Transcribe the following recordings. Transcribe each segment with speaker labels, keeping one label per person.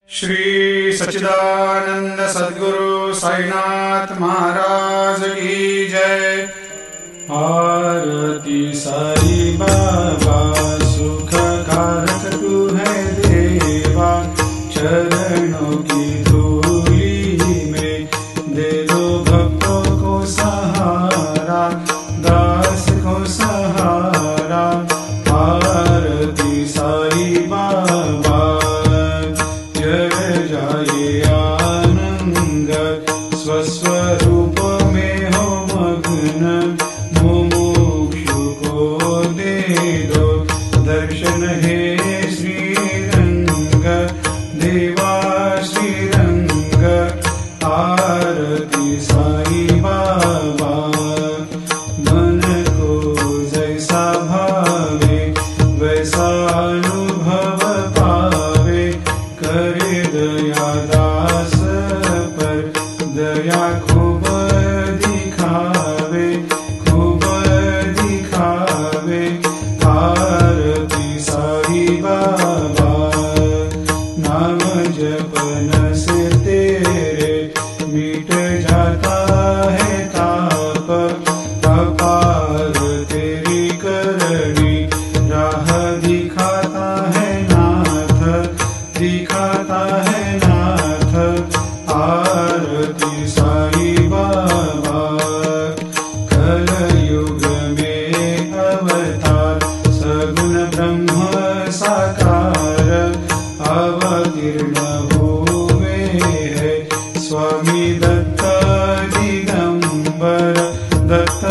Speaker 1: श्री सच्चिदानंद सद्गुरु साईनाथ महाराज की जय। आरती साई बाबा सुख कारक तू है देवा, चरणों की धूली में दे दो भक्तों को सहारा, दास को सहारा। आरती साई बाबा जय जाए आनंद, स्वस्वरूप में हो मग्न, मुमुक्षु को दे दो दर्शन हे श्रीरंग, देवा श्रीरंग। आरती साई बाबा मन को जैसा भावे वैसा अनुभव पावे, करे दया दास पर दया खूब दिखावे, खूब दिखावे। आरती साई बाबा नाम जपन से तेरे मिट जाता है ताप, अपार तेरी करनी राह दिखाता है नाथ, दिखाता है नाथ। आरती साई बाबा कलयुग में अवतार, सगुण ब्रह्म साकार, अवतीर्ण हुए है स्वामी दत्त दिगंबर, दत्त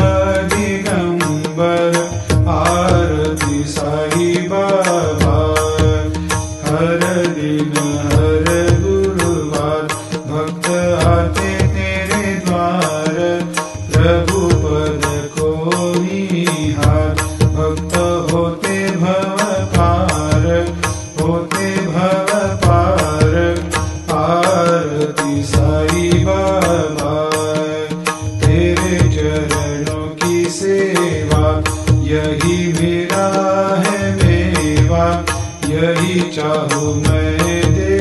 Speaker 1: दिगंबर। आरती साई बाबा हर दिन हर गुरुवार भक्त आते तेरे द्वार, प्रभु पद को निहार, भक्त होते भव पार, होते भव पार। आरती साई बाबा तेरे चरणों की सेवा, यही मेरा है मेवा, यही चाहूँ मैं दे